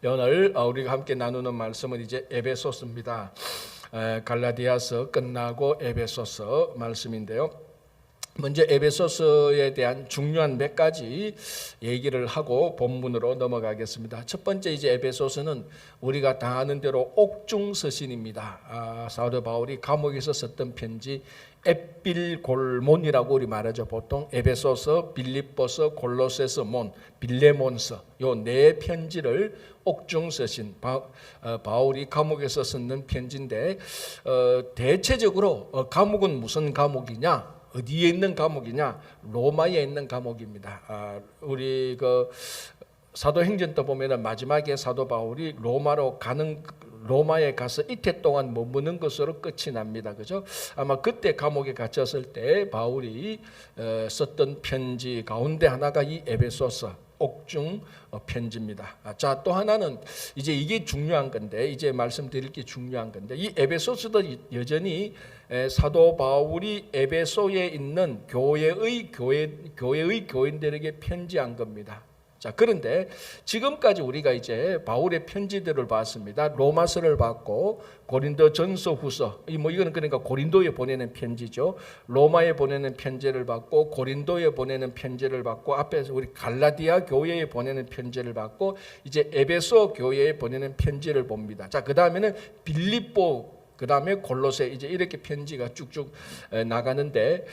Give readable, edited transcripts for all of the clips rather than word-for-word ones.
오늘 우리가 함께 나누는 말씀은 이제 에베소서입니다. 갈라디아서 끝나고 에베소서 말씀인데요. 먼저 에베소서에 대한 중요한 몇 가지 얘기를 하고 본문으로 넘어가겠습니다. 첫 번째, 이제 에베소서는 우리가 다 아는 대로 옥중서신입니다. 사도 바울이 감옥에서 썼던 편지, 에필골몬이라고 우리 말하죠. 보통 에베소서, 빌립보서, 골로새서, 빌레몬서, 요 네 편지를 옥중서신, 바울이 감옥에서 쓰는 편지인데, 대체적으로 감옥은 무슨 감옥이냐? 어디에 있는 감옥이냐? 로마에 있는 감옥입니다. 우리 그 사도행전도 보면은 마지막에 사도 바울이 로마에 가서 이태 동안 머무는 것으로 끝이 납니다. 그죠? 아마 그때 감옥에 갇혔을 때 바울이 썼던 편지 가운데 하나가 이 에베소서 옥중 편지입니다. 자, 또 하나는 이제 이게 중요한 건데, 이제 말씀드릴 게 중요한 건데, 이 에베소서도 여전히 사도 바울이 에베소에 있는 교회의 교인들에게 편지한 겁니다. 자, 그런데 지금까지 우리가 이제 바울의 편지들을 봤습니다. 로마서를 봤고, 고린도전서, 후서, 이거는 그러니까 고린도에 보내는 편지죠. 로마에 보내는 편지를 받고, 고린도에 보내는 편지를 받고, 앞에서 우리 갈라디아 교회에 보내는 편지를 받고, 이제 에베소 교회에 보내는 편지를 봅니다. 자, 그 다음에는 빌립보, 그 다음에 골로새, 이제 이렇게 편지가 쭉쭉 나가는데,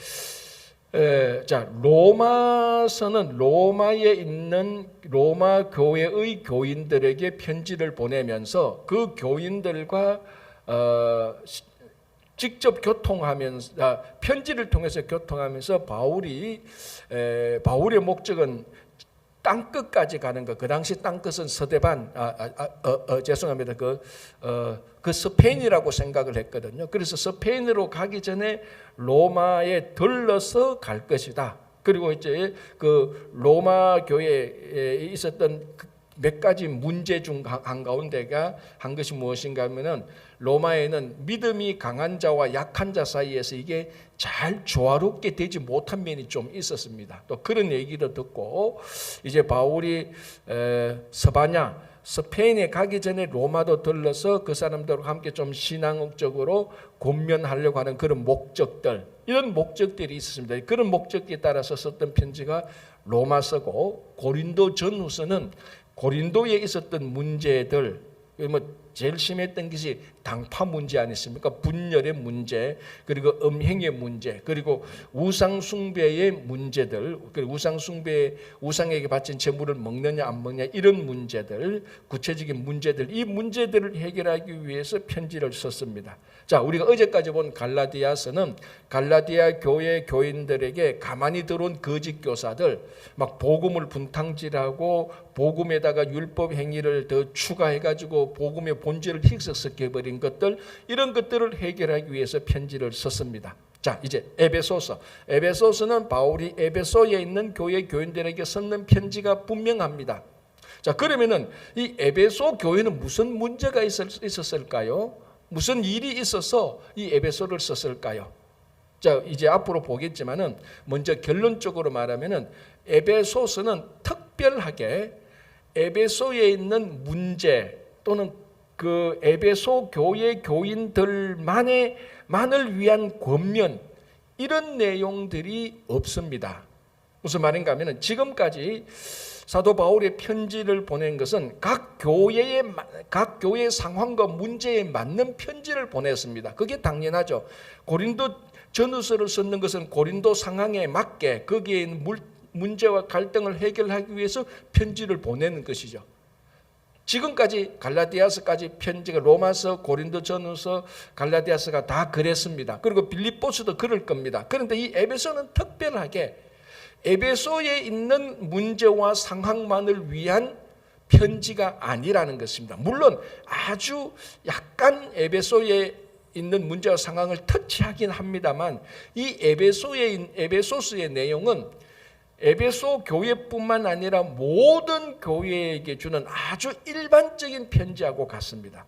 자, 로마서는 로마에 있는 로마 교회의 교인들에게 편지를 보내면서 그 교인들과 직접 교통하면서, 편지를 통해서 교통하면서 바울의 목적은 땅끝까지 가는 것. 그 당시 땅끝은 서대반, 죄송합니다. 그 스페인이라고 생각을 했거든요. 그래서 스페인으로 가기 전에 로마에 들러서 갈 것이다. 그리고 이제 그 로마 교회에 있었던 몇 가지 문제 중 한가운데가 한 것이 무엇인가 하면은, 로마에는 믿음이 강한 자와 약한 자 사이에서 이게 잘 조화롭게 되지 못한 면이 좀 있었습니다. 또 그런 얘기도 듣고, 이제 바울이 서바냐, 스페인에 가기 전에 로마도 들러서 그 사람들과 함께 좀 신앙적으로 권면하려고 하는 그런 목적들, 이런 목적들이 있었습니다. 그런 목적에 따라서 썼던 편지가 로마서고, 고린도 전후서는 고린도에 있었던 문제들, 제일 심했던 것이 당파 문제 아니었습니까? 분열의 문제, 그리고 음행의 문제, 그리고 우상 숭배의 문제들, 그리고 우상에게 바친 제물을 먹느냐 안 먹느냐, 이런 문제들, 구체적인 문제들, 이 문제들을 해결하기 위해서 편지를 썼습니다. 자, 우리가 어제까지 본 갈라디아서는 갈라디아 교회 교인들에게 가만히 들어온 거짓 교사들, 막 복음을 분탕질하고 복음에다가 율법 행위를 더 추가해가지고 복음의 본질을 희석시켜버린 것들, 이런 것들을 해결하기 위해서 편지를 썼습니다. 자, 이제 에베소서는 바울이 에베소에 있는 교회 교인들에게 썼는 편지가 분명합니다. 자, 그러면은 이 에베소 교회는 무슨 문제가 있었을까요? 무슨 일이 있어서 이 에베소를 썼을까요? 자, 이제 앞으로 보겠지만은, 먼저 결론적으로 말하면은 에베소서는 특별하게 에베소에 있는 문제, 또는 그 에베소 교회 교인들만을 위한 권면, 이런 내용들이 없습니다. 무슨 말인가 하면, 지금까지 사도 바울의 편지를 보낸 것은 각 교회의 상황과 문제에 맞는 편지를 보냈습니다. 그게 당연하죠. 고린도 전후서를 썼는 것은 고린도 상황에 맞게 거기에 있는 문제와 갈등을 해결하기 위해서 편지를 보내는 것이죠. 지금까지 갈라디아서까지 편지가, 로마서, 고린도 전후서, 갈라디아서가 다 그랬습니다. 그리고 빌립보서도 그럴 겁니다. 그런데 이 에베소는 특별하게 에베소에 있는 문제와 상황만을 위한 편지가 아니라는 것입니다. 물론 아주 약간 에베소에 있는 문제와 상황을 터치하긴 합니다만, 이 에베소서의 내용은 에베소 교회뿐만 아니라 모든 교회에게 주는 아주 일반적인 편지하고 같습니다.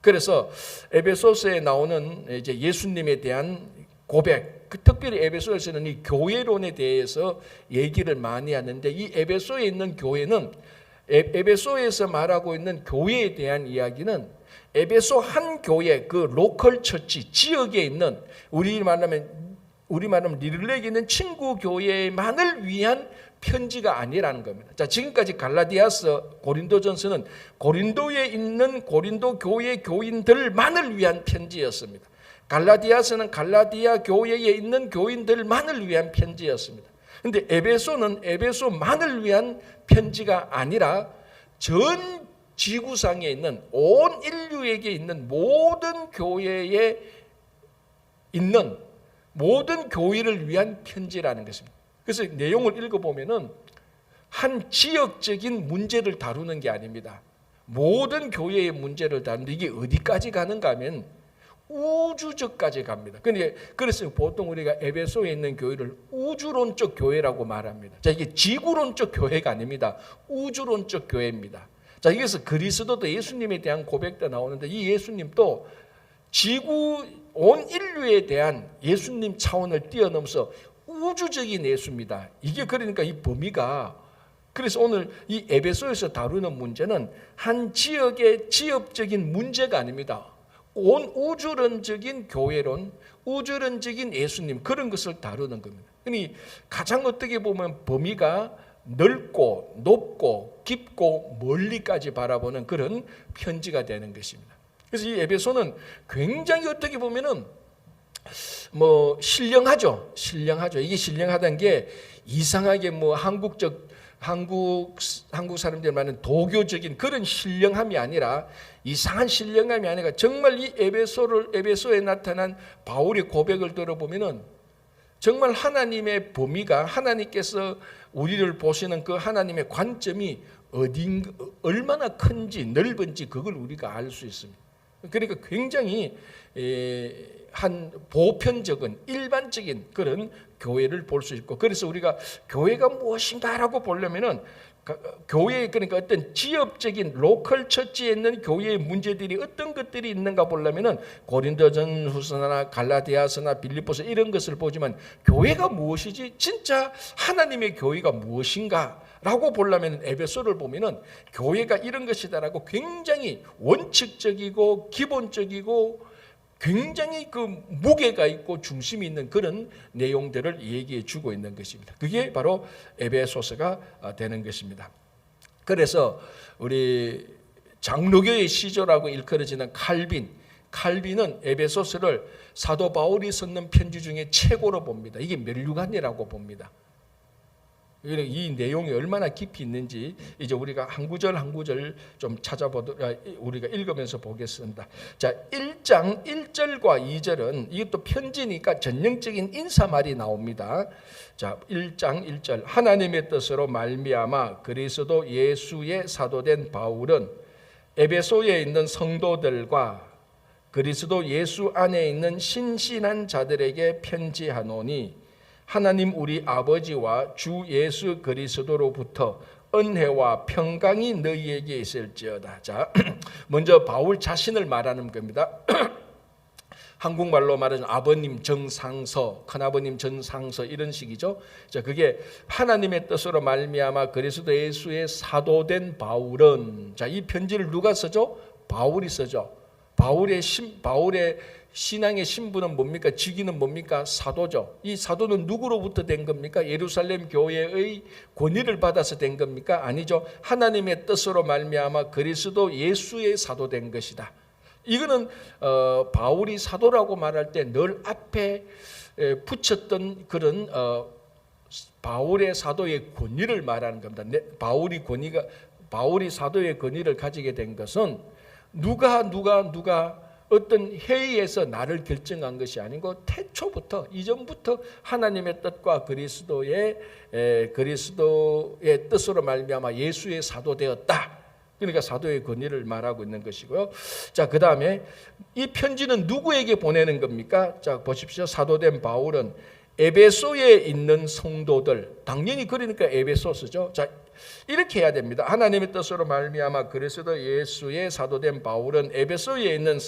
그래서 에베소서에 나오는 이제 예수님에 대한 고백, 특별히 에베소에서는 이 교회론에 대해서 얘기를 많이 하는데, 이 에베소에 있는 교회는 에베소에서 말하고 있는 교회에 대한 이야기는 에베소 한 교회, 그 로컬 처치, 지역에 있는 우리 말하면 리들렉에 있는 친구 교회만을 위한 편지가 아니라는 겁니다. 자, 지금까지 갈라디아서, 고린도전서는 고린도에 있는 고린도 교회 교인들만을 위한 편지였습니다. 갈라디아서는 갈라디아 교회에 있는 교인들만을 위한 편지였습니다. 그런데 에베소는 에베소만을 위한 편지가 아니라 전 지구상에 있는 온 인류에게 있는 모든 교회에 있는 모든 교회를 위한 편지라는 것입니다. 그래서 내용을 읽어보면은 한 지역적인 문제를 다루는 게 아닙니다. 모든 교회의 문제를 다루는데 이게 어디까지 가는가 하면 우주적까지 갑니다. 그래서 보통 우리가 에베소에 있는 교회를 우주론적 교회라고 말합니다. 자, 이게 지구론적 교회가 아닙니다. 우주론적 교회입니다. 자, 여기서 그리스도도 예수님에 대한 고백도 나오는데 이 예수님도 지구 온 인류에 대한 예수님 차원을 뛰어넘어서 우주적인 예수입니다. 이게 그러니까 이 범위가, 그래서 오늘 이 에베소에서 다루는 문제는 한 지역의 지역적인 문제가 아닙니다. 온 우주론적인 교회론, 우주론적인 예수님, 그런 것을 다루는 겁니다. 그러니 가장 어떻게 보면 범위가 넓고 높고 깊고 멀리까지 바라보는 그런 편지가 되는 것입니다. 그래서 이 에베소는 굉장히 어떻게 보면은 신령하죠. 이게 신령하다는 게 이상하게 한국 사람들 말하는 도교적인 그런 신령함이 아니라, 이상한 신령함이 아니라 정말 이 에베소에 나타난 바울의 고백을 들어보면은 정말 하나님의 범위가, 하나님께서 우리를 보시는 그 하나님의 관점이 얼마나 큰지 넓은지 그걸 우리가 알 수 있습니다. 그러니까 굉장히 한 보편적인 일반적인 그런 교회를 볼 수 있고, 그래서 우리가 교회가 무엇인가라고 보려면은 교회, 그러니까 어떤 지역적인 로컬 처치에 있는 교회의 문제들이 어떤 것들이 있는가 보려면은 고린도전후서나 갈라디아서나 빌립보서 이런 것을 보지만, 교회가 무엇이지, 진짜 하나님의 교회가 무엇인가 라고 보려면 에베소를 보면은 교회가 이런 것이다라고 굉장히 원칙적이고 기본적이고 굉장히 그 무게가 있고 중심이 있는 그런 내용들을 얘기해 주고 있는 것입니다. 그게 바로 에베소서가 되는 것입니다. 그래서 우리 장로교의 시조라고 일컬어지는 칼빈은 에베소서를 사도 바울이 썼는 편지 중에 최고로 봅니다. 이게 멸류관이라고 봅니다. 이 내용이 얼마나 깊이 있는지 이제 우리가 한 구절 한 구절 좀 찾아보도록 우리가 읽으면서 보겠습니다. 자, 1장 1절과 2절은 이것도 편지니까 전형적인 인사말이 나옵니다. 자, 1장 1절. 하나님의 뜻으로 말미암아 그리스도 예수의 사도된 바울은 에베소에 있는 성도들과 그리스도 예수 안에 있는 신신한 자들에게 편지하노니, 하나님 우리 아버지와 주 예수 그리스도로부터 은혜와 평강이 너희에게 있을지어다. 자, 먼저 바울 자신을 말하는 겁니다. 한국말로 말하면 아버님 정상서, 큰아버님 정상서 이런 식이죠. 자, 그게 하나님의 뜻으로 말미암아 그리스도 예수의 사도된 바울은, 자, 이 편지를 누가 쓰죠? 바울이 쓰죠. 바울의 신앙의 신분은 뭡니까? 직위는 뭡니까? 사도죠. 이 사도는 누구로부터 된 겁니까? 예루살렘 교회의 권위를 받아서 된 겁니까? 아니죠. 하나님의 뜻으로 말미암아 그리스도 예수의 사도된 것이다. 이거는 바울이 사도라고 말할 때 늘 앞에 붙였던 그런 바울의 사도의 권위를 말하는 겁니다. 바울이 사도의 권위를 가지게 된 것은 누가 어떤 회의에서 나를 결정한 것이 아니고 태초부터, 이전부터 하나님의 뜻과 그리스도의 뜻으로 말미암아 예수의 사도 되었다. 그러니까 사도의 권위를 말하고 있는 것이고요. 자, 그 다음에 이 편지는 누구에게 보내는 겁니까? 자, 보십시오. 사도된 바울은 에베소에 있는 성도들, 당연히 그러니까 에베소서죠. 자, 이렇게 해야 됩니다. 하나님의 뜻으로 말미암아 그리스도 예수의 사도된 바울은 에베소에 있는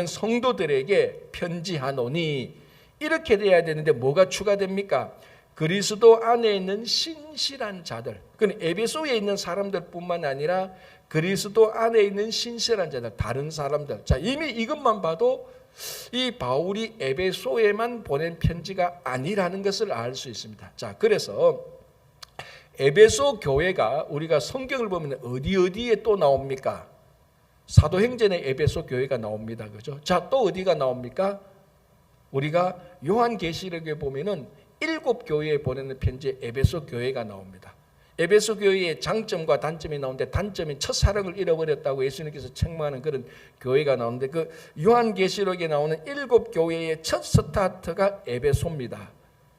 성도들에게 편지하노니, 이렇게 돼야 되는데 뭐가 추가됩니까? 그리스도 안에 있는 신실한 자들. 그건 에베소에 있는 사람들뿐만 아니라 그리스도 안에 있는 신실한 자들, 다른 사람들. 자, 이미 이것만 봐도 이 바울이 에베소에만 보낸 편지가 아니라는 것을 알 수 있습니다. 자, 그래서 에베소 교회가 우리가 성경을 보면 어디에 또 나옵니까? 사도행전에 에베소 교회가 나옵니다. 그죠? 자, 또 어디가 나옵니까? 우리가 요한계시록에 보면은 7교회에 보내는 편지에 에베소 교회가 나옵니다. 에베소 교회의 장점과 단점이 나오는데 단점이 첫사랑을 잃어버렸다고 예수님께서 책망하는 그런 교회가 나오는데 그 요한계시록에 나오는 7교회의 첫 스타트가 에베소입니다.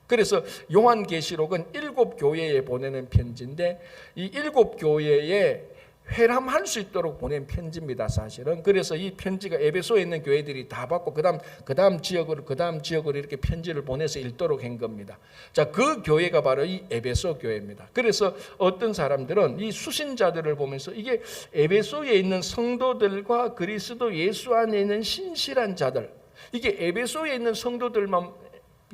그래서 요한계시록은 7교회에 보내는 편지인데 이 7교회에 회람할 수 있도록 보낸 편지입니다, 사실은. 그래서 이 편지가 에베소에 있는 교회들이 다 받고 그다음 지역으로 이렇게 편지를 보내서 읽도록 한 겁니다. 자, 그 교회가 바로 이 에베소 교회입니다. 그래서 어떤 사람들은 이 수신자들을 보면서 이게 에베소에 있는 성도들과 그리스도 예수 안에 있는 신실한 자들, 이게 에베소에 있는 성도들만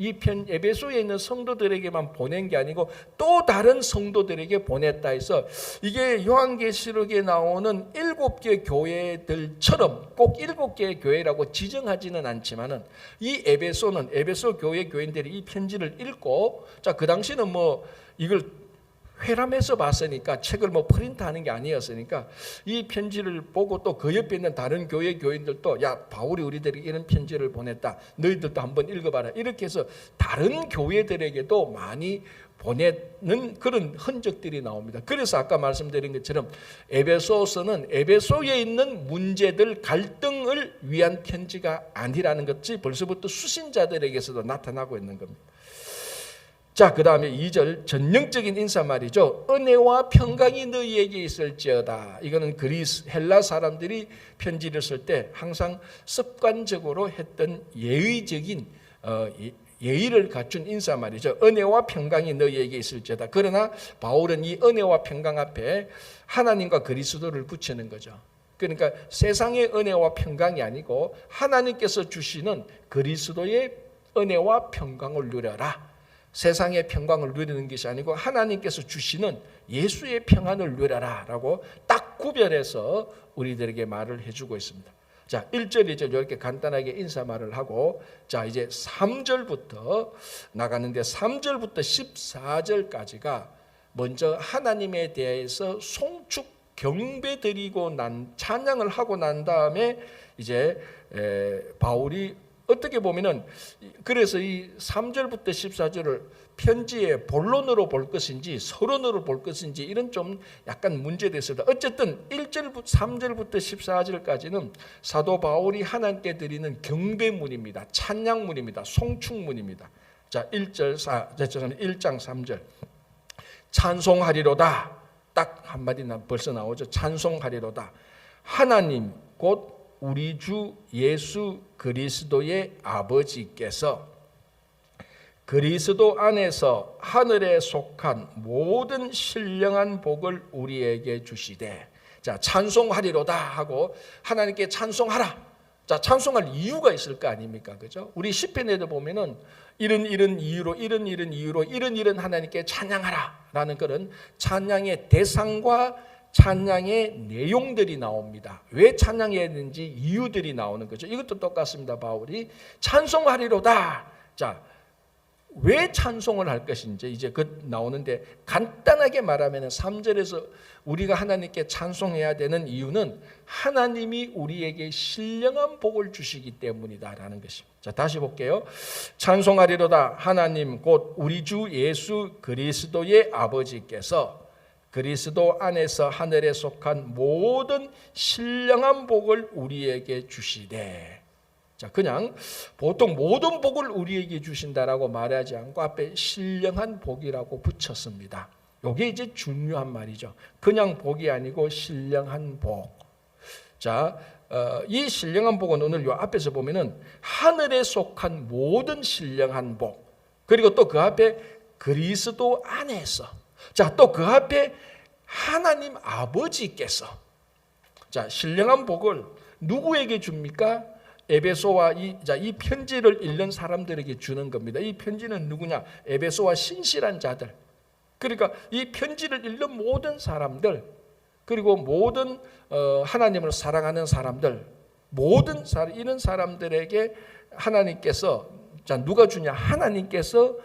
에베소에 있는 성도들에게만 보낸 게 아니고 또 다른 성도들에게 보냈다 해서 이게 요한계시록에 나오는 7개 교회들처럼 꼭 7개의 교회라고 지정하지는 않지만은 이 에베소는 에베소 교회 교인들이 이 편지를 읽고 자, 그 당시는 뭐 이걸 회람해서 봤으니까 책을 뭐 프린트하는 게 아니었으니까 이 편지를 보고 또 그 옆에 있는 다른 교회 교인들도 야, 바울이 우리들에게 이런 편지를 보냈다, 너희들도 한번 읽어봐라, 이렇게 해서 다른 교회들에게도 많이 보내는 그런 흔적들이 나옵니다. 그래서 아까 말씀드린 것처럼 에베소서는 에베소에 있는 문제들, 갈등을 위한 편지가 아니라는 것이 벌써부터 수신자들에게서도 나타나고 있는 겁니다. 자, 그 다음에 2절 전형적인 인사말이죠. 은혜와 평강이 너희에게 있을지어다. 이거는 헬라 사람들이 편지를 쓸 때 항상 습관적으로 했던 예의적인 예의를 갖춘 인사말이죠. 은혜와 평강이 너희에게 있을지어다. 그러나 바울은 이 은혜와 평강 앞에 하나님과 그리스도를 붙이는 거죠. 그러니까 세상의 은혜와 평강이 아니고 하나님께서 주시는 그리스도의 은혜와 평강을 누려라. 세상의 평강을 누리는 것이 아니고 하나님께서 주시는 예수의 평안을 누려라 라고 딱 구별해서 우리들에게 말을 해주고 있습니다. 자, 1절, 2절 이렇게 간단하게 인사말을 하고 자, 이제 3절부터 나가는데 3절부터 14절까지가 먼저 하나님에 대해서 송축 경배 드리고 찬양을 하고 난 다음에 이제 바울이 어떻게 보면은 그래서 이 3절부터 14절을 편지의 본론으로 볼 것인지 서론으로 볼 것인지 이런 좀 약간 문제도 있습니다. 어쨌든 3절부터 14절까지는 사도 바울이 하나님께 드리는 경배문입니다. 찬양문입니다. 송축문입니다. 자, 1장 3절 찬송하리로다. 딱 한마디 벌써 나오죠. 찬송하리로다. 하나님 곧 우리 주 예수 그리스도의 아버지께서 그리스도 안에서 하늘에 속한 모든 신령한 복을 우리에게 주시되 자, 찬송하리로다 하고 하나님께 찬송하라. 자, 찬송할 이유가 있을 거 아닙니까? 그죠? 우리 시편에도 보면은 이런 이유로 이런 하나님께 찬양하라 라는 그런 찬양의 대상과 찬양의 내용들이 나옵니다. 왜 찬양해야 되는지 이유들이 나오는 거죠. 이것도 똑같습니다. 바울이 찬송하리로다. 자, 왜 찬송을 할 것인지 이제 나오는데 간단하게 말하면 3절에서 우리가 하나님께 찬송해야 되는 이유는 하나님이 우리에게 신령한 복을 주시기 때문이다라는 것입니다. 자, 다시 볼게요. 찬송하리로다. 하나님 곧 우리 주 예수 그리스도의 아버지께서 그리스도 안에서 하늘에 속한 모든 신령한 복을 우리에게 주시되 자, 그냥 보통 모든 복을 우리에게 주신다라고 말하지 않고 앞에 신령한 복이라고 붙였습니다. 이게 이제 중요한 말이죠. 그냥 복이 아니고 신령한 복. 자, 이 신령한 복은 오늘 요 앞에서 보면은 하늘에 속한 모든 신령한 복. 그리고 또 그 앞에 그리스도 안에서. 자, 또 그 앞에 하나님 아버지께서 자, 신령한 복을 누구에게 줍니까? 에베소와 이 편지를 읽는 사람들에게 주는 겁니다. 이 편지는 누구냐? 에베소와 신실한 자들. 그러니까 이 편지를 읽는 모든 사람들, 그리고 모든 하나님을 사랑하는 사람들, 이런 사람들에게 하나님께서, 자, 누가 주냐? 하나님께서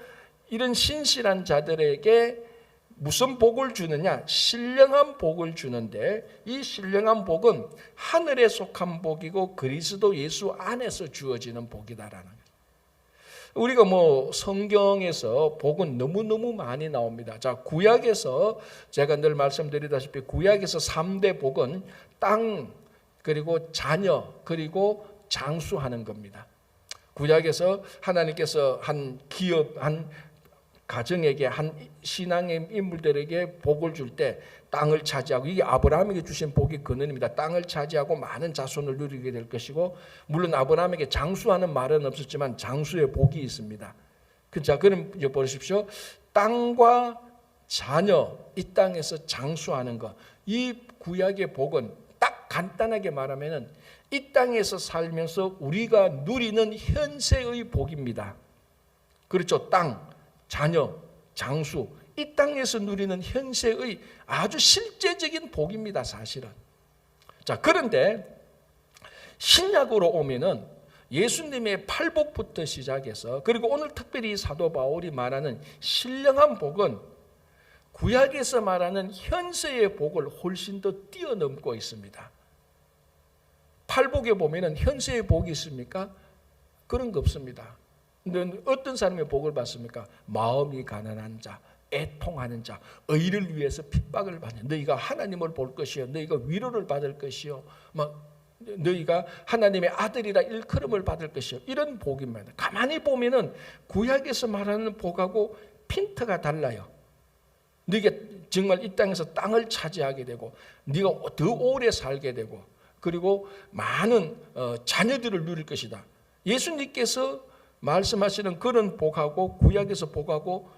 이런 신실한 자들에게 무슨 복을 주느냐? 신령한 복을 주는데, 이 신령한 복은 하늘에 속한 복이고 그리스도 예수 안에서 주어지는 복이다라는 거예요. 우리가 성경에서 복은 너무너무 많이 나옵니다. 자, 구약에서 제가 늘 말씀드리다시피 구약에서 3대 복은 땅, 그리고 자녀, 그리고 장수하는 겁니다. 구약에서 하나님께서 한 기업, 한 가정에게, 한 신앙의 인물들에게 복을 줄 때 땅을 차지하고, 이게 아브라함에게 주신 복의 근원입니다. 땅을 차지하고 많은 자손을 누리게 될 것이고, 물론 아브라함에게 장수하는 말은 없었지만 장수의 복이 있습니다. 자, 그럼 보십시오. 땅과 자녀, 이 땅에서 장수하는 것, 이 구약의 복은 딱 간단하게 말하면은 이 땅에서 살면서 우리가 누리는 현세의 복입니다. 그렇죠. 땅, 자녀, 장수, 이 땅에서 누리는 현세의 아주 실제적인 복입니다, 사실은. 자, 그런데 신약으로 오면은 예수님의 팔복부터 시작해서, 그리고 오늘 특별히 사도 바울이 말하는 신령한 복은 구약에서 말하는 현세의 복을 훨씬 더 뛰어넘고 있습니다. 팔복에 보면은 현세의 복이 있습니까? 그런 거 없습니다. 근데 어떤 사람의 복을 받습니까? 마음이 가난한 자, 애통하는 자, 의를 위해서 핍박을 받는, 너희가 하나님을 볼 것이요, 너희가 위로를 받을 것이요, 너희가 하나님의 아들이라 일컬음을 받을 것이요, 이런 복입니다. 가만히 보면은 구약에서 말하는 복하고 핀트가 달라요. 네가 정말 이 땅에서 땅을 차지하게 되고, 네가 더 오래 살게 되고, 그리고 많은 자녀들을 누릴 것이다. 예수님께서 말씀하시는 그런 복하고 구약에서 복하고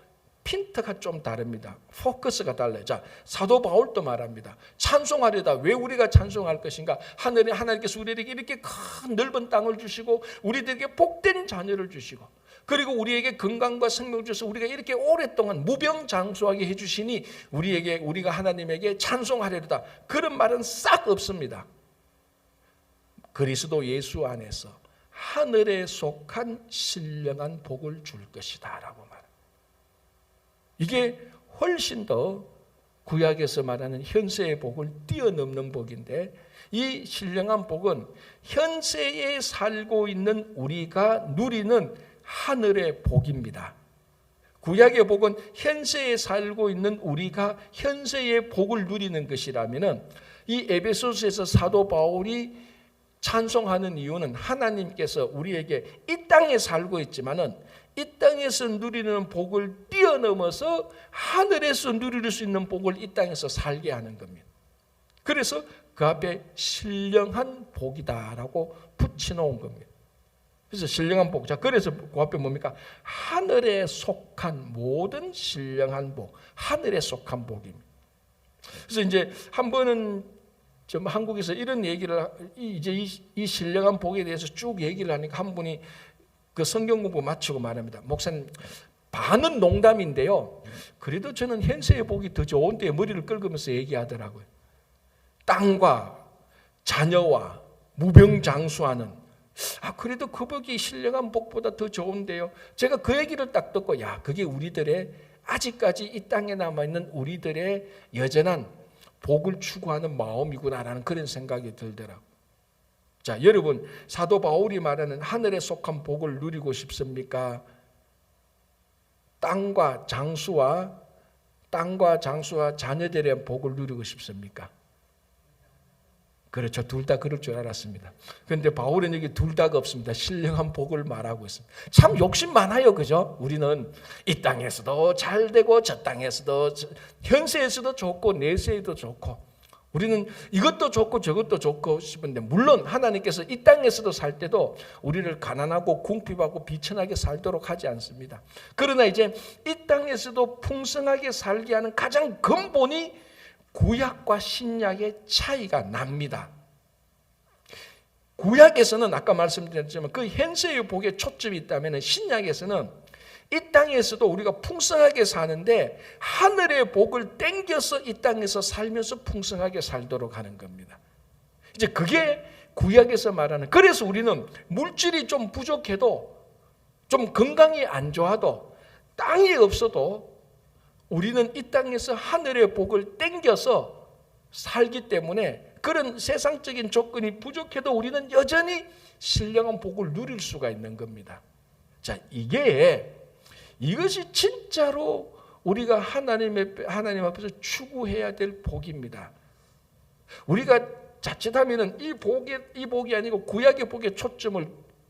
핀트가 좀 다릅니다. 포커스가 달라요. 자, 사도 바울도 말합니다. 찬송하려다 왜 우리가 찬송할 것인가? 하나님께서 우리에게 이렇게 큰 넓은 땅을 주시고 우리들에게 복된 자녀를 주시고, 그리고 우리에게 건강과 생명을 주셔서 우리가 이렇게 오랫동안 무병장수하게 해주시니 우리가 하나님에게 찬송하려다, 그런 말은 싹 없습니다. 그리스도 예수 안에서 하늘에 속한 신령한 복을 줄 것이다 라고 말합니다. 이게 훨씬 더 구약에서 말하는 현세의 복을 뛰어넘는 복인데, 이 신령한 복은 현세에 살고 있는 우리가 누리는 하늘의 복입니다. 구약의 복은 현세에 살고 있는 우리가 현세의 복을 누리는 것이라면은, 이 에베소서에서 사도 바울이 찬송하는 이유는 하나님께서 우리에게 이 땅에 살고 있지만은 이 땅에서 누리는 복을 뛰어넘어서 하늘에서 누릴 수 있는 복을 이 땅에서 살게 하는 겁니다. 그래서 그 앞에 신령한 복이다라고 붙여놓은 겁니다. 그래서 신령한 복. 자, 그래서 그 앞에 뭡니까? 하늘에 속한 모든 신령한 복, 하늘에 속한 복입니다. 그래서 이제 한 번은 좀 한국에서 이런 얘기를, 이제 이 신령한 복에 대해서 쭉 얘기를 하니까 한 분이 그 성경 공부 마치고 말합니다. 목사님, 반은 농담인데요, 그래도 저는 현세의 복이 더 좋은데, 머리를 긁으면서 얘기하더라고요. 땅과 자녀와 무병장수하는, 그래도 그 복이 신령한 복보다 더 좋은데요. 제가 그 얘기를 딱 듣고, 그게 우리들의, 아직까지 이 땅에 남아있는 우리들의 여전한 복을 추구하는 마음이구나라는 그런 생각이 들더라고요. 자, 여러분, 사도 바울이 말하는 하늘에 속한 복을 누리고 싶습니까? 땅과 장수와 자녀들의 복을 누리고 싶습니까? 그렇죠. 둘 다 그럴 줄 알았습니다. 그런데 바울은 여기 둘 다가 없습니다. 신령한 복을 말하고 있습니다. 참 욕심 많아요. 그죠? 우리는 이 땅에서도 잘 되고 저 땅에서도, 현세에서도 좋고 내세에도 좋고, 우리는 이것도 좋고 저것도 좋고 싶은데, 물론 하나님께서 이 땅에서도 살 때도 우리를 가난하고 궁핍하고 비천하게 살도록 하지 않습니다. 그러나 이제 이 땅에서도 풍성하게 살게 하는 가장 근본이 구약과 신약의 차이가 납니다. 구약에서는 아까 말씀드렸지만 그 현세의 복에 초점이 있다면 신약에서는 이 땅에서도 우리가 풍성하게 사는데 하늘의 복을 땡겨서 이 땅에서 살면서 풍성하게 살도록 하는 겁니다. 이제 그게 구약에서 말하는, 그래서 우리는 물질이 좀 부족해도 좀 건강이 안 좋아도 땅이 없어도 우리는 이 땅에서 하늘의 복을 땡겨서 살기 때문에 그런 세상적인 조건이 부족해도 우리는 여전히 신령한 복을 누릴 수가 있는 겁니다. 자, 이것이 진짜로 우리가 하나님 앞에서 추구해야 될 복입니다. 우리가 자칫하면은 이 복이 아니고 구약의 복에 초점을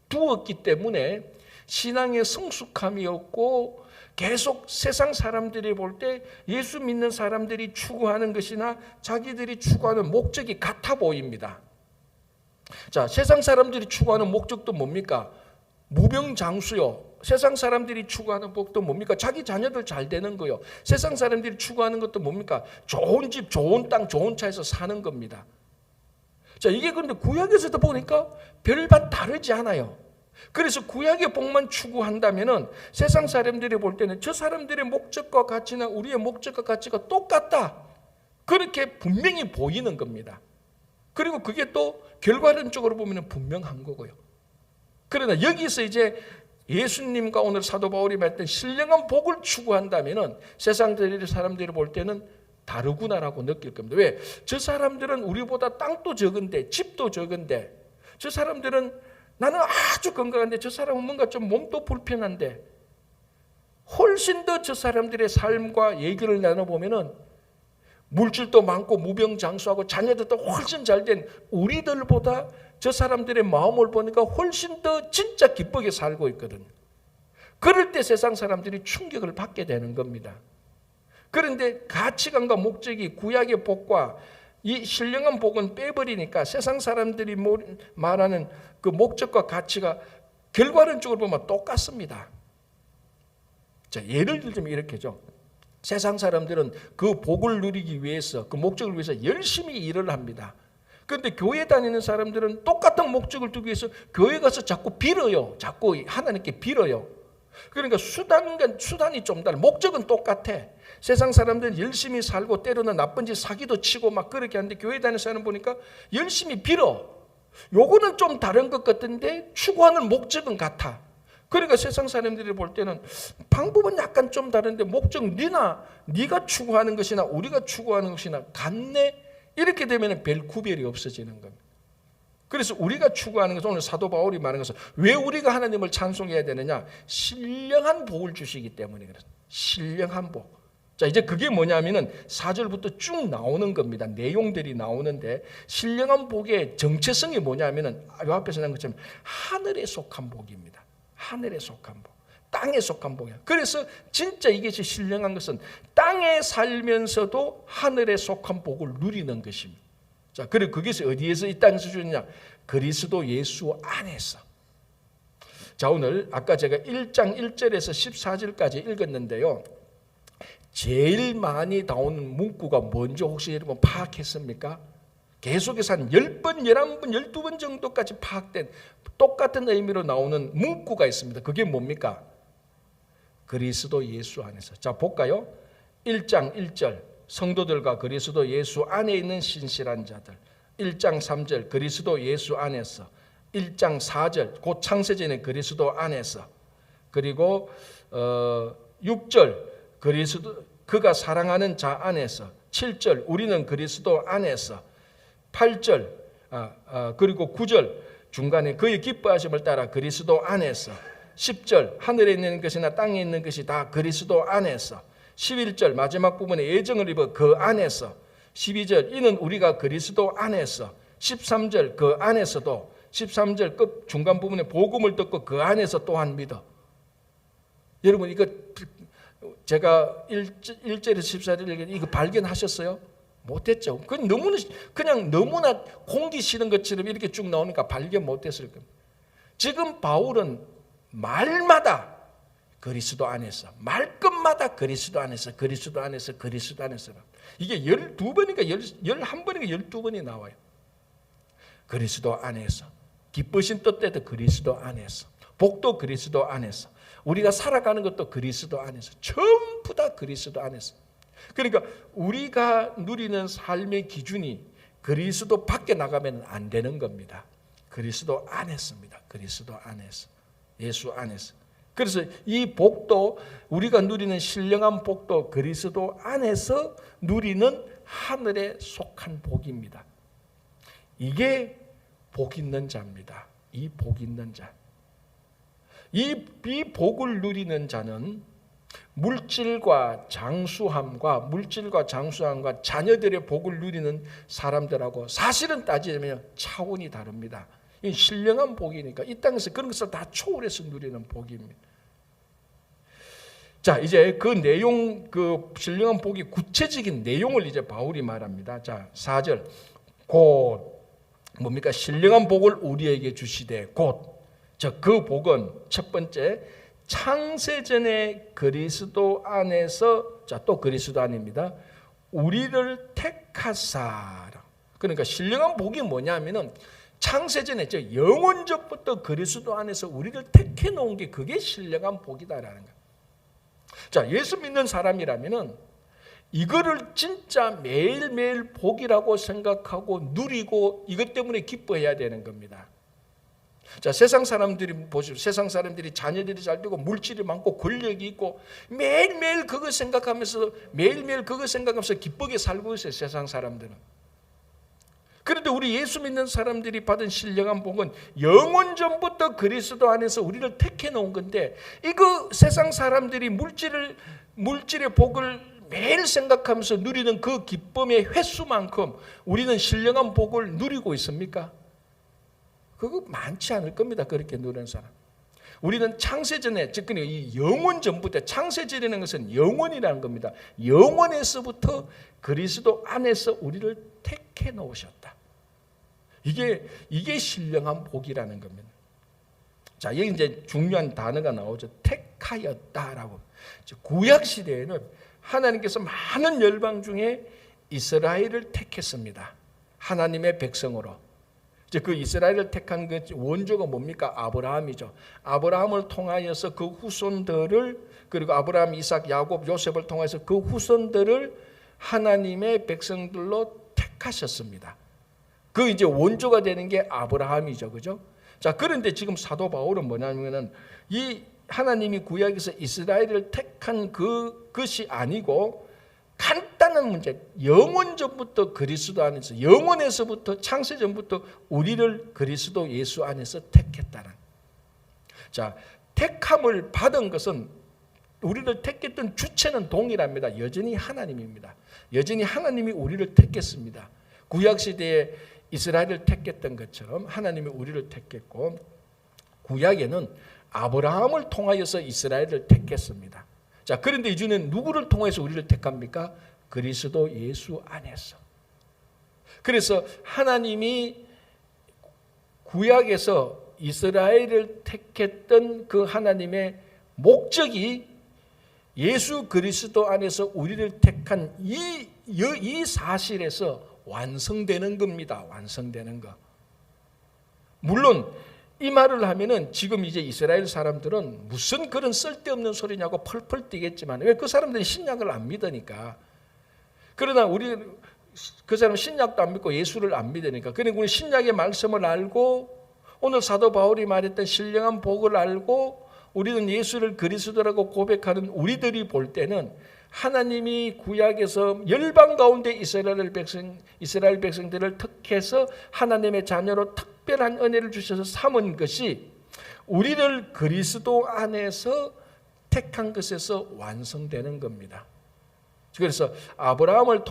두었기 때문에 신앙의 성숙함이 없고 계속 세상 사람들이 볼 때 예수 믿는 사람들이 추구하는 것이나 자기들이 추구하는 목적이 같아 보입니다. 자, 세상 사람들이 추구하는 목적도 뭡니까? 무병장수요. 세상 사람들이 추구하는 복도 뭡니까? 자기 자녀들 잘 되는 거요. 세상 사람들이 추구하는 것도 뭡니까? 좋은 집, 좋은 땅, 좋은 차에서 사는 겁니다. 자, 이게 그런데 구약에서도 보니까 별반 다르지 않아요. 그래서 구약의 복만 추구한다면은 세상 사람들이 볼 때는 저 사람들의 목적과 가치나 우리의 목적과 가치가 똑같다, 그렇게 분명히 보이는 겁니다. 그리고 그게 또 결과론적으로 보면 분명한 거고요. 그러나 여기서 이제 예수님과 오늘 사도 바울이 말했던 신령한 복을 추구한다면은 세상 사람들이 볼 때는 다르구나라고 느낄 겁니다. 왜? 저 사람들은 우리보다 땅도 적은데, 집도 적은데, 저 사람들은 나는 아주 건강한데 저 사람은 뭔가 좀 몸도 불편한데, 훨씬 더 저 사람들의 삶과 얘기를 나눠보면은 물질도 많고 무병장수하고 자녀들도 훨씬 잘된 우리들보다 저 사람들의 마음을 보니까 훨씬 더 진짜 기쁘게 살고 있거든요. 그럴 때 세상 사람들이 충격을 받게 되는 겁니다. 그런데 가치관과 목적이 구약의 복과 이 신령한 복은 빼버리니까 세상 사람들이 말하는 그 목적과 가치가 결과론적으로 보면 똑같습니다. 자, 예를 들면 이렇게죠. 세상 사람들은 그 복을 누리기 위해서, 그 목적을 위해서 열심히 일을 합니다. 그런데 교회 다니는 사람들은 똑같은 목적을 두기 위해서 교회 가서 자꾸 빌어요. 자꾸 하나님께 빌어요. 그러니까 수단이 좀 달라. 목적은 똑같아. 세상 사람들은 열심히 살고 때로는 나쁜 짓 사기도 치고 막 그렇게 하는데 교회 다니는 사람 보니까 열심히 빌어. 요거는 좀 다른 것 같은데 추구하는 목적은 같아. 그러니까 세상 사람들이 볼 때는 방법은 약간 좀 다른데 목적 네가 추구하는 것이나 우리가 추구하는 것이나 같네. 이렇게 되면 별 구별이 없어지는 겁니다. 그래서 우리가 추구하는 것은 오늘 사도 바울이 말하는 것은 왜 우리가 하나님을 찬송해야 되느냐? 신령한 복을 주시기 때문에 그렇습니다. 신령한 복. 자, 이제 그게 뭐냐면은 4절부터 쭉 나오는 겁니다. 내용들이 나오는데 신령한 복의 정체성이 뭐냐면은 이 앞에서 나온 것처럼 하늘에 속한 복입니다. 하늘에 속한 복. 땅에 속한 복이야. 그래서 진짜 이것이 신령한 것은 땅에 살면서도 하늘에 속한 복을 누리는 것입니다. 자, 그리고 그것이 어디에서 이 땅에서 주느냐? 그리스도 예수 안에서. 자, 오늘 아까 제가 1장 1절에서 14절까지 읽었는데요. 제일 많이 나오는 문구가 뭔지 혹시 여러분 파악했습니까? 계속해서 한 10번, 11번, 12번 정도까지 파악된 똑같은 의미로 나오는 문구가 있습니다. 그게 뭡니까? 그리스도 예수 안에서. 자, 볼까요? 1장 1절 성도들과 그리스도 예수 안에 있는 신실한 자들. 1장 3절 그리스도 예수 안에서. 1장 4절 곧 창세전에 그리스도 안에서. 그리고 6절 그리스도 그가 사랑하는 자 안에서. 7절 우리는 그리스도 안에서. 8절 그리고 9절 중간에 그의 기뻐하심을 따라 그리스도 안에서. 10절 하늘에 있는 것이나 땅에 있는 것이 다 그리스도 안에서. 11절 마지막 부분에 애정을 입어 그 안에서. 12절 이는 우리가 그리스도 안에서. 13절 그 안에서도. 13절 끝 중간 부분에 복음을 듣고 그 안에서 또한 믿어. 여러분 이거 제가 1절에서 14절 이거 발견하셨어요? 못했죠. 그냥 너무나 공기 싫은 것처럼 이렇게 쭉 나오니까 발견 못했을 겁니다. 지금 바울은 말마다 그리스도 안에서, 말끝마다 그리스도 안에서, 그리스도 안에서, 그리스도 안에서. 이게 12번인가 11번인가 12번이 나와요. 그리스도 안에서. 기쁘신 뜻대로 그리스도 안에서, 복도 그리스도 안에서, 우리가 살아가는 것도 그리스도 안에서, 전부 다 그리스도 안에서. 그러니까 우리가 누리는 삶의 기준이 그리스도 밖에 나가면 안 되는 겁니다. 그리스도 안에서입니다. 그리스도 안에서, 예수 안에서. 그래서 이 복도, 우리가 누리는 신령한 복도 그리스도 안에서 누리는 하늘에 속한 복입니다. 이게 복 있는 자입니다. 이 복 있는 자. 이 복을 누리는 자는 물질과 장수함과 자녀들의 복을 누리는 사람들하고 사실은 따지면 차원이 다릅니다. 이 신령한 복이니까 이 땅에서 그런 것을 다 초월해서 누리는 복입니다. 자, 이제 그 내용, 그 신령한 복의 구체적인 내용을 이제 바울이 말합니다. 자, 4절. 곧 뭡니까? 신령한 복을 우리에게 주시되 곧, 그 복은 첫 번째 창세전에 그리스도 안에서, 자, 또 그리스도 안입니다. 우리를 택하사. 그러니까 신령한 복이 뭐냐면은 창세전에, 영원전부터 그리스도 안에서 우리를 택해 놓은 게 그게 신령한 복이다라는 거예요. 자, 예수 믿는 사람이라면은 이거를 진짜 매일매일 복이라고 생각하고 누리고 이것 때문에 기뻐해야 되는 겁니다. 자, 세상 사람들이 보십시오. 세상 사람들이 자녀들이 잘 되고 물질이 많고 권력이 있고 매일매일 그거 생각하면서 기쁘게 살고 있어요. 세상 사람들은. 그런데 우리 예수 믿는 사람들이 받은 신령한 복은 영원전부터 그리스도 안에서 우리를 택해 놓은 건데, 이거 세상 사람들이 물질의 복을 매일 생각하면서 누리는 그 기쁨의 횟수만큼 우리는 신령한 복을 누리고 있습니까? 그거 많지 않을 겁니다. 그렇게 누리는 사람. 우리는 창세전에, 즉 이 영원전부터, 창세전이라는 것은 영원이라는 겁니다. 영원에서부터 그리스도 안에서 우리를 택해 놓으셨다. 이게 신령한 복이라는 겁니다. 자, 여기 이제 중요한 단어가 나오죠. 택하였다라고. 구약 시대에는 하나님께서 많은 열방 중에 이스라엘을 택했습니다. 하나님의 백성으로. 그 이스라엘을 택한 그 원조가 뭡니까? 아브라함이죠. 아브라함을 통하여서 그 후손들을, 그리고 아브라함, 이삭, 야곱, 요셉을 통해서 그 후손들을 하나님의 백성들로 택하셨습니다. 그 이제 원조가 되는 게 아브라함이죠. 그죠? 자, 그런데 지금 사도 바울은 뭐냐면은 이 하나님이 구약에서 이스라엘을 택한 그것이 아니고 간단한 문제, 영원전부터 그리스도 안에서, 영원에서부터 창세전부터 우리를 그리스도 예수 안에서 택했다는. 자, 택함을 받은 것은, 우리를 택했던 주체는 동일합니다. 여전히 하나님입니다. 여전히 하나님이 우리를 택했습니다. 구약시대에 이스라엘을 택했던 것처럼 하나님이 우리를 택했고, 구약에는 아브라함을 통하여서 이스라엘을 택했습니다. 자, 그런데 이제는 누구를 통해서 우리를 택합니까? 그리스도 예수 안에서. 그래서 하나님이 구약에서 이스라엘을 택했던 그 하나님의 목적이 예수 그리스도 안에서 우리를 택한 이 사실에서 완성되는 겁니다. 완성되는 거. 물론 이 말을 하면은 지금 이제 이스라엘 사람들은 무슨 그런 쓸데없는 소리냐고 펄펄 뛰겠지만, 왜? 그 사람들이 신약을 안 믿으니까. 그러나 그 사람은 신약도 안 믿고 예수를 안 믿으니까. 그러니까 우리 신약의 말씀을 알고 오늘 사도 바울이 말했던 신령한 복을 알고 우리는 예수를 그리스도라고 고백하는 우리들이 볼 때는 하나님이 구약에서 열방 가운데 이스라엘 백성들을 택해서 하나님의 자녀로 특별한 은혜를 주셔서 삼은 것이 우리를 그리스도 안에서 택한 것에서 완성되는 겁니다. 그래서 아브라함을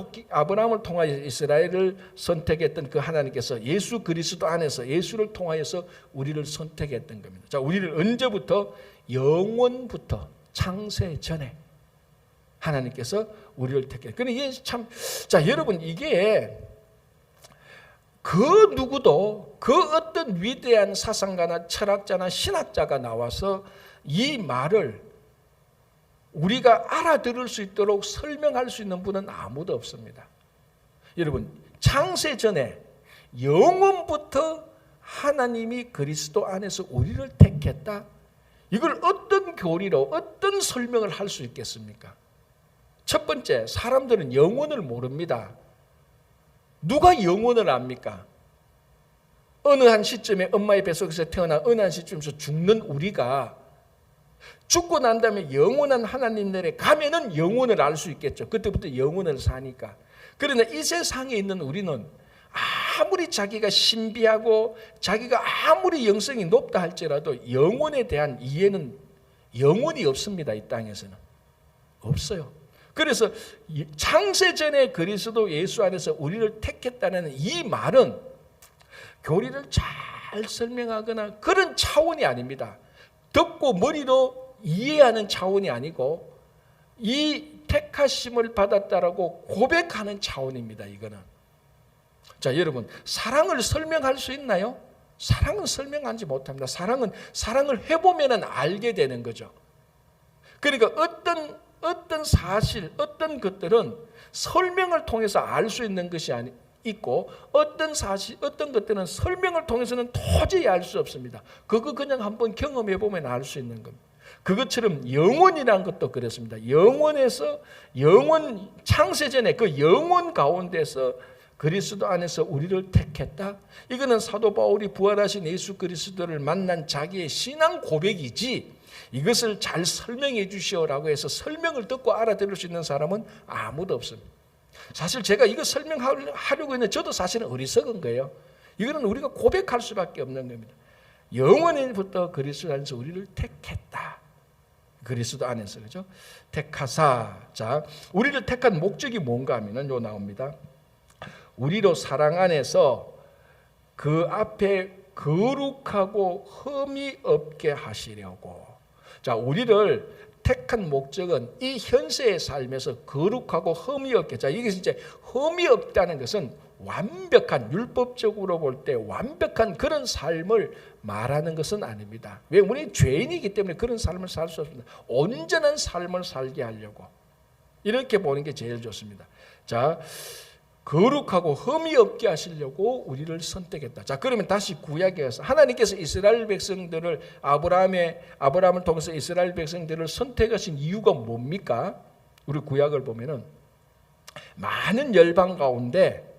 통하여 이스라엘을 선택했던 그 하나님께서 예수 그리스도 안에서 예수를 통하여서 우리를 선택했던 겁니다. 자, 우리를 언제부터? 영원부터, 창세 전에 하나님께서 우리를 택했어요. 그런데 이게 참, 자, 여러분, 이게 그 누구도, 그 어떤 위대한 사상가나 철학자나 신학자가 나와서 이 말을 우리가 알아들을 수 있도록 설명할 수 있는 분은 아무도 없습니다. 여러분, 창세 전에 영원부터 하나님이 그리스도 안에서 우리를 택했다. 이걸 어떤 교리로 어떤 설명을 할 수 있겠습니까? 첫 번째, 사람들은 영혼을 모릅니다. 누가 영혼을 압니까? 어느 한 시점에 엄마의 뱃속에서 태어나 어느 한 시점에서 죽는 우리가 죽고 난 다음에 영원한 하나님 나라에 가면은 영혼을 알 수 있겠죠. 그때부터 영혼을 사니까. 그러나 이 세상에 있는 우리는 아무리 자기가 신비하고 자기가 아무리 영성이 높다 할지라도 영혼에 대한 이해는 영혼이 없습니다. 이 땅에서는 없어요. 그래서 창세전에 그리스도 예수 안에서 우리를 택했다는 이 말은 교리를 잘 설명하거나 그런 차원이 아닙니다. 듣고 머리로 이해하는 차원이 아니고 이 택하심을 받았다라고 고백하는 차원입니다. 이거는. 자, 여러분, 사랑을 설명할 수 있나요? 사랑은 설명하지 못합니다. 사랑을 해보면 알게 되는 거죠. 그러니까 어떤 사실, 어떤 것들은 설명을 통해서 알 수 있는 것이 있고 어떤 사실, 어떤 것들은 설명을 통해서는 도저히 알 수 없습니다. 그거 그냥 한번 경험해 보면 알 수 있는 겁니다. 그것처럼 영혼이라는 것도 그렇습니다. 영혼 창세전에 그 영혼 가운데서 그리스도 안에서 우리를 택했다. 이거는 사도 바울이 부활하신 예수 그리스도를 만난 자기의 신앙 고백이지 이것을 잘 설명해 주시오라고 해서 설명을 듣고 알아들을 수 있는 사람은 아무도 없습니다. 사실 제가 이거 설명하려고 했는데 저도 사실은 어리석은 거예요. 이거는 우리가 고백할 수밖에 없는 겁니다. 영원히부터 그리스도 안에서 우리를 택했다. 그리스도 안에서, 그죠? 택하사. 자, 우리를 택한 목적이 뭔가 하면은 요 나옵니다. 우리로 사랑 안에서 그 앞에 거룩하고 흠이 없게 하시려고. 자, 우리를 택한 목적은 이 현세의 삶에서 거룩하고 흠이 없게. 자, 이게 이제 흠이 없다는 것은 완벽한, 율법적으로 볼 때 완벽한 그런 삶을 말하는 것은 아닙니다. 왜? 우리 죄인이기 때문에 그런 삶을 살 수 없습니다. 온전한 삶을 살게 하려고. 이렇게 보는 게 제일 좋습니다. 자, 거룩하고 흠이 없게 하시려고 우리를 선택했다. 자, 그러면 다시 구약에 가서 하나님께서 이스라엘 백성들을 아브라함을 통해서 이스라엘 백성들을 선택하신 이유가 뭡니까? 우리 구약을 보면은 많은 열방 가운데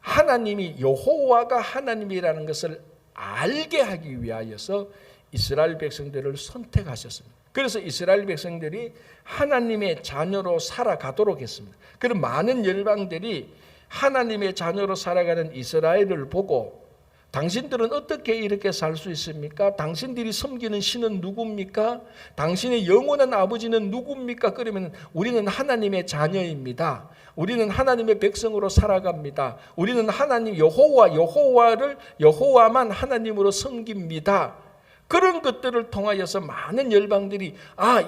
하나님이 여호와가 하나님이라는 것을 알게 하기 위하여서 이스라엘 백성들을 선택하셨습니다. 그래서 이스라엘 백성들이 하나님의 자녀로 살아가도록 했습니다. 그럼 많은 열방들이 하나님의 자녀로 살아가는 이스라엘을 보고 당신들은 어떻게 이렇게 살 수 있습니까? 당신들이 섬기는 신은 누굽니까? 당신의 영원한 아버지는 누굽니까? 그러면 우리는 하나님의 자녀입니다. 우리는 하나님의 백성으로 살아갑니다. 우리는 하나님 여호와만 하나님으로 섬깁니다. 그런 것들을 통하여서 많은 열방들이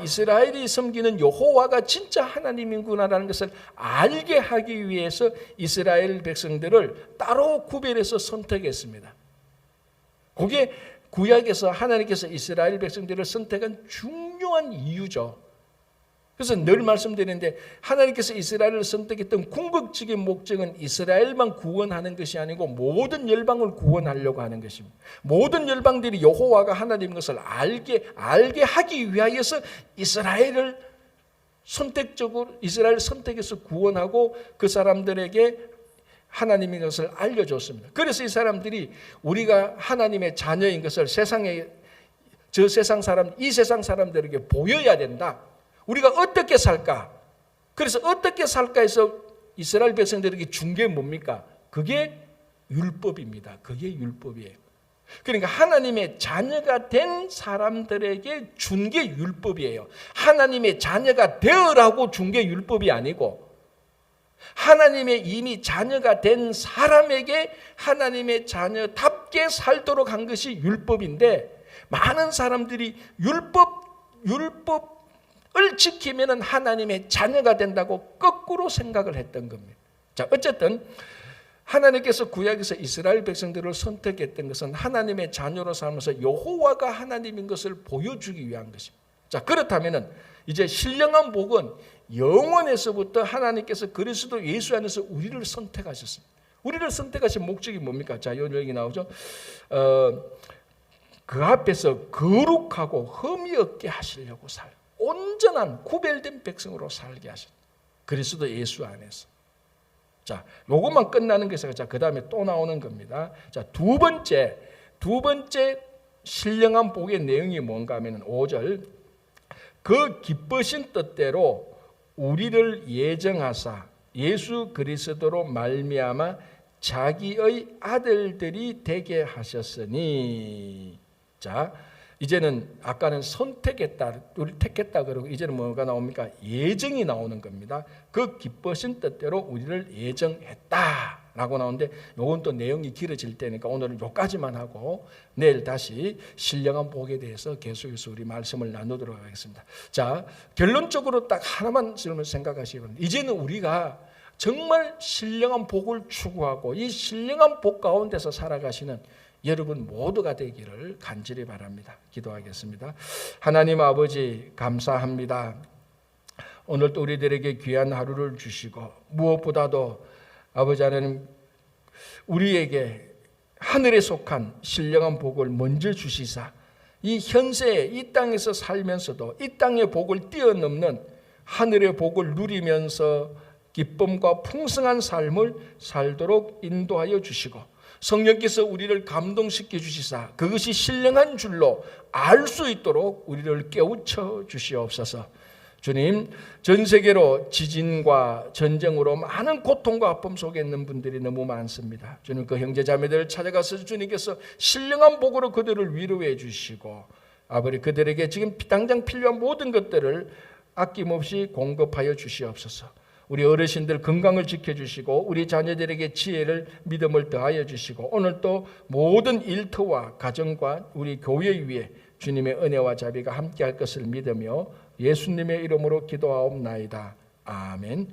이스라엘이 섬기는 여호와가 진짜 하나님이구나라는 것을 알게 하기 위해서 이스라엘 백성들을 따로 구별해서 선택했습니다. 그게 구약에서 하나님께서 이스라엘 백성들을 선택한 중요한 이유죠. 그래서 늘 말씀드리는데 하나님께서 이스라엘을 선택했던 궁극적인 목적은 이스라엘만 구원하는 것이 아니고 모든 열방을 구원하려고 하는 것입니다. 모든 열방들이 여호와가 하나님인 것을 알게 하기 위하여서 이스라엘을 선택해서 구원하고 그 사람들에게 하나님인 것을 알려줬습니다. 그래서 이 사람들이 우리가 하나님의 자녀인 것을 이 세상 사람들에게 보여야 된다. 우리가 어떻게 살까? 그래서 어떻게 살까 해서 이스라엘 백성들에게 준 게 뭡니까? 그게 율법입니다. 그게 율법이에요. 그러니까 하나님의 자녀가 된 사람들에게 준 게 율법이에요. 하나님의 자녀가 되어라고 준 게 율법이 아니고 하나님의 이미 자녀가 된 사람에게 하나님의 자녀답게 살도록 한 것이 율법인데 많은 사람들이 율법을 지키면 하나님의 자녀가 된다고 거꾸로 생각을 했던 겁니다. 자, 어쨌든 하나님께서 구약에서 이스라엘 백성들을 선택했던 것은 하나님의 자녀로 살면서 여호와가 하나님인 것을 보여주기 위한 것입니다. 자, 그렇다면 이제 신령한 복은 영원에서부터 하나님께서 그리스도 예수 안에서 우리를 선택하셨습니다. 우리를 선택하신 목적이 뭡니까? 자, 여기 나오죠. 그 앞에서 거룩하고 흠이 없게 하시려고 온전한 구별된 백성으로 살게 하셨다. 그리스도 예수 안에서. 자, 요것만 끝나는 것이 자, 그 다음에 또 나오는 겁니다. 자, 두 번째 신령한 복의 내용이 뭔가 하면 5절. 그 기쁘신 뜻대로 우리를 예정하사 예수 그리스도로 말미암아 자기의 아들들이 되게 하셨으니. 자, 이제는 아까는 선택했다, 우리 택했다 그러고 이제는 뭐가 나옵니까? 예정이 나오는 겁니다. 그 기쁘신 뜻대로 우리를 예정했다라고 나오는데 요건 또 내용이 길어질 때니까 오늘은 요까지만 하고 내일 다시 신령한 복에 대해서 계속해서 우리 말씀을 나누도록 하겠습니다. 자, 결론적으로 딱 하나만 생각하시기 바랍니다. 이제는 우리가 정말 신령한 복을 추구하고 이 신령한 복 가운데서 살아가시는 여러분 모두가 되기를 간절히 바랍니다. 기도하겠습니다. 하나님 아버지 감사합니다. 오늘도 우리들에게 귀한 하루를 주시고 무엇보다도 아버지 하나님 우리에게 하늘에 속한 신령한 복을 먼저 주시사 이 현세 이 땅에서 살면서도 이 땅의 복을 뛰어넘는 하늘의 복을 누리면서 기쁨과 풍성한 삶을 살도록 인도하여 주시고 성령께서 우리를 감동시켜 주시사 그것이 신령한 줄로 알 수 있도록 우리를 깨우쳐 주시옵소서. 주님, 전 세계로 지진과 전쟁으로 많은 고통과 아픔 속에 있는 분들이 너무 많습니다. 주님, 그 형제 자매들을 찾아가서 주님께서 신령한 복으로 그들을 위로해 주시고 아버지 그들에게 지금 당장 필요한 모든 것들을 아낌없이 공급하여 주시옵소서. 우리 어르신들 건강을 지켜주시고 우리 자녀들에게 지혜를 믿음을 더하여 주시고 오늘 또 모든 일터와 가정과 우리 교회 위에 주님의 은혜와 자비가 함께할 것을 믿으며 예수님의 이름으로 기도하옵나이다. 아멘.